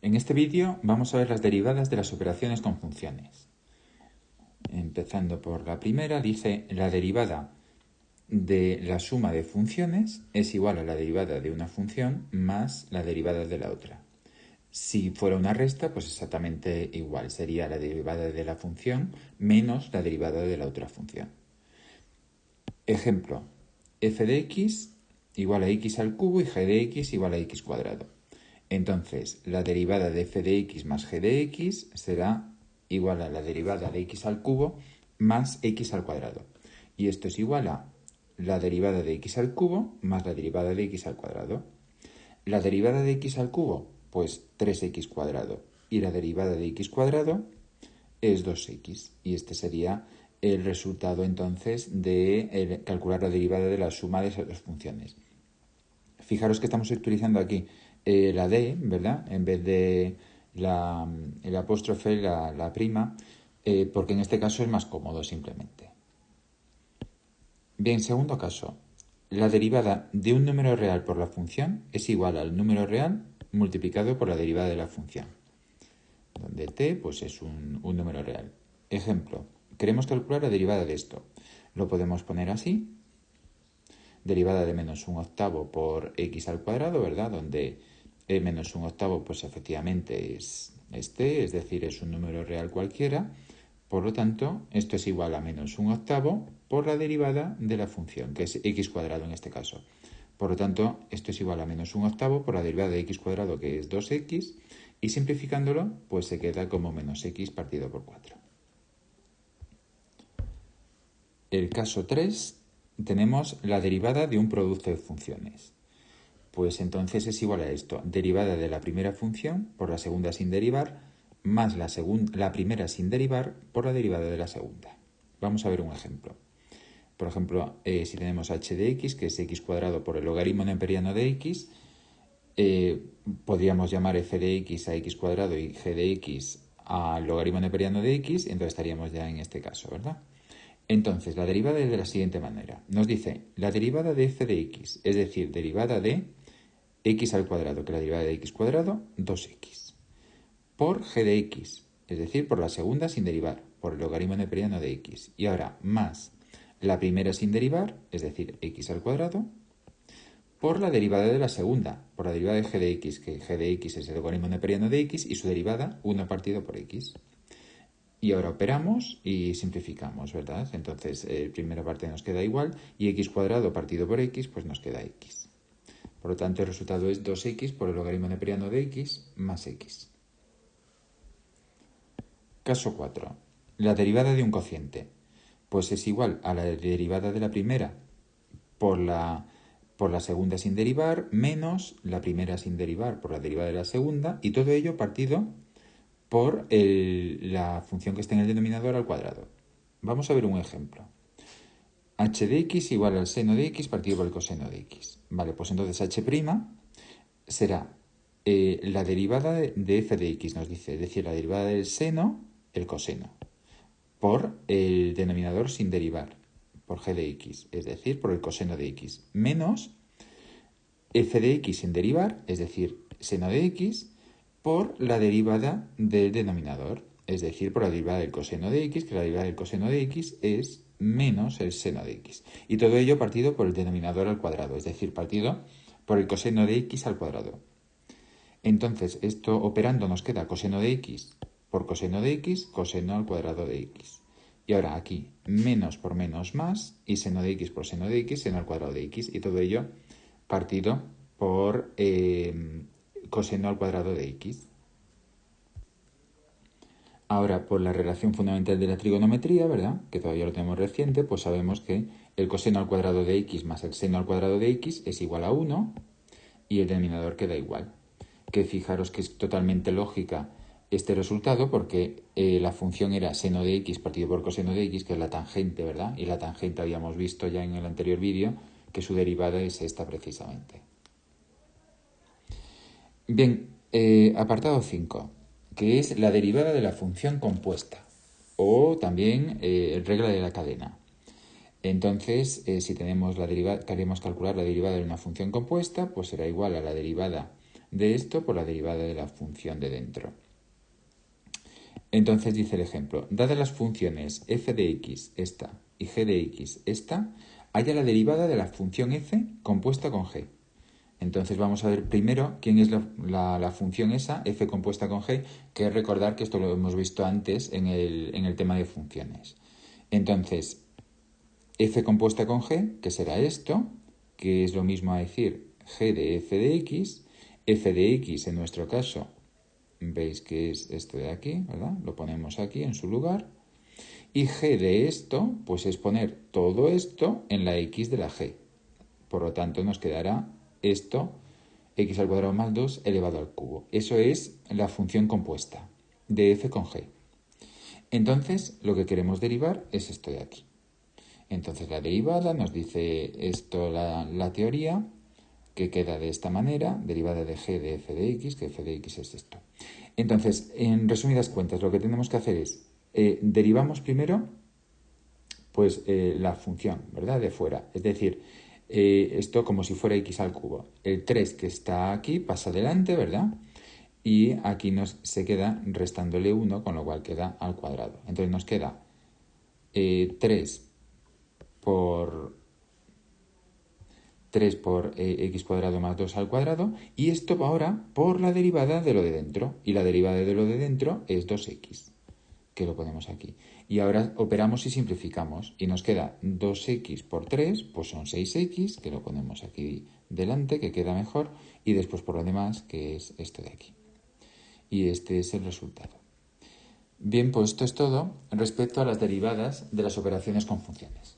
En este vídeo vamos a ver las derivadas de las operaciones con funciones. Empezando por la primera, dice la derivada de la suma de funciones es igual a la derivada de una función más la derivada de la otra. Si fuera una resta, pues exactamente igual, sería la derivada de la función menos la derivada de la otra función. Ejemplo, f de x igual a x al cubo y g de x igual a x cuadrado. Entonces, la derivada de f de x más g de x será igual a la derivada de x al cubo más x al cuadrado. Y esto es igual a la derivada de x al cubo más la derivada de x al cuadrado. La derivada de x al cubo, pues 3x cuadrado. Y la derivada de x cuadrado es 2x. Y este sería el resultado entonces de calcular la derivada de la suma de esas dos funciones. Fijaros que estamos utilizando aquí la D, ¿verdad? En vez de el apóstrofe, la prima, porque en este caso es más cómodo simplemente. Bien, segundo caso. La derivada de un número real por la función es igual al número real multiplicado por la derivada de la función, donde t pues, es un número real. Ejemplo, queremos calcular la derivada de esto. Lo podemos poner así. Derivada de menos un octavo por x al cuadrado, ¿verdad? Donde menos un octavo, pues efectivamente es este, es decir, es un número real cualquiera. Por lo tanto, esto es igual a menos un octavo por la derivada de la función, que es x cuadrado en este caso. Por lo tanto, esto es igual a menos un octavo por la derivada de x cuadrado, que es 2x, y simplificándolo, pues se queda como menos x partido por 4. El caso 3, tenemos la derivada de un producto de funciones. Pues entonces es igual a esto, derivada de la primera función por la segunda sin derivar, más la primera sin derivar por la derivada de la segunda. Vamos a ver un ejemplo. Por ejemplo, si tenemos h de x, que es x cuadrado por el logaritmo neperiano de x, podríamos llamar f de x a x cuadrado y g de x al logaritmo neperiano de x, entonces estaríamos ya en este caso, ¿verdad? Entonces, la derivada es de la siguiente manera. Nos dice la derivada de f de x, es decir, derivada de x al cuadrado, que la derivada de x cuadrado, 2x, por g de x, es decir, por la segunda sin derivar, por el logaritmo neperiano de x. Y ahora, más la primera sin derivar, es decir, x al cuadrado, por la derivada de la segunda, por la derivada de g de x, que g de x es el logaritmo neperiano de x, y su derivada, 1 partido por x. Y ahora operamos y simplificamos, ¿verdad? Entonces, primera parte nos queda igual y x cuadrado partido por x, pues nos queda x. Por lo tanto, el resultado es 2x por el logaritmo neperiano de x más x. Caso 4. La derivada de un cociente. Pues es igual a la derivada de la primera por la segunda sin derivar menos la primera sin derivar por la derivada de la segunda, y todo ello partido por la función que está en el denominador al cuadrado. Vamos a ver un ejemplo. H de x igual al seno de x partido por el coseno de x. Vale, pues entonces h' será la derivada de f de x, nos dice, es decir, la derivada del seno, el coseno, por el denominador sin derivar, por g de x, es decir, por el coseno de x, menos f de x sin derivar, es decir, seno de x, por la derivada del denominador, es decir, por la derivada del coseno de x, que la derivada del coseno de x es menos el seno de x. Y todo ello partido por el denominador al cuadrado, es decir, partido por el coseno de x al cuadrado. Entonces, esto operando nos queda coseno de x por coseno de x, coseno al cuadrado de x. Y ahora aquí, menos por menos más, y seno de x por seno de x, seno al cuadrado de x. Y todo ello partido por coseno al cuadrado de x. Ahora, por la relación fundamental de la trigonometría, ¿verdad?, que todavía lo tenemos reciente, pues sabemos que el coseno al cuadrado de x más el seno al cuadrado de x es igual a 1 y el denominador queda igual. Que fijaros que es totalmente lógica este resultado porque la función era seno de x partido por coseno de x, que es la tangente, ¿verdad? Y la tangente habíamos visto ya en el anterior vídeo que su derivada es esta precisamente. Bien, apartado 5, que es la derivada de la función compuesta, o también regla de la cadena. Entonces, si tenemos queremos calcular la derivada de una función compuesta, pues será igual a la derivada de esto por la derivada de la función de dentro. Entonces dice el ejemplo, dadas las funciones f de x, esta, y g de x, esta, halla la derivada de la función f compuesta con g. Entonces vamos a ver primero quién es la función esa, f compuesta con g, que es recordar que esto lo hemos visto antes en el tema de funciones. Entonces, f compuesta con g, que será esto, que es lo mismo a decir g de f de x en nuestro caso, veis que es esto de aquí, ¿verdad? Lo ponemos aquí en su lugar. Y g de esto, pues es poner todo esto en la x de la g. Por lo tanto, nos quedará esto, x al cuadrado más 2 elevado al cubo. Eso es la función compuesta de f con g. Entonces, lo que queremos derivar es esto de aquí. Entonces, la derivada nos dice esto la teoría, que queda de esta manera, derivada de g de f de x, que f de x es esto. Entonces, en resumidas cuentas, lo que tenemos que hacer es, derivamos primero pues la función, ¿verdad?, de fuera. Es decir, esto como si fuera x al cubo. El 3 que está aquí pasa adelante, ¿verdad? Y aquí se queda restándole 1, con lo cual queda al cuadrado. Entonces nos queda 3 por x cuadrado más 2 al cuadrado, y esto va ahora por la derivada de lo de dentro, y la derivada de lo de dentro es 2x, que lo ponemos aquí. Y ahora operamos y simplificamos, y nos queda 2x por 3, pues son 6x, que lo ponemos aquí delante, que queda mejor, y después por lo demás, que es esto de aquí. Y este es el resultado. Bien, pues esto es todo respecto a las derivadas de las operaciones con funciones.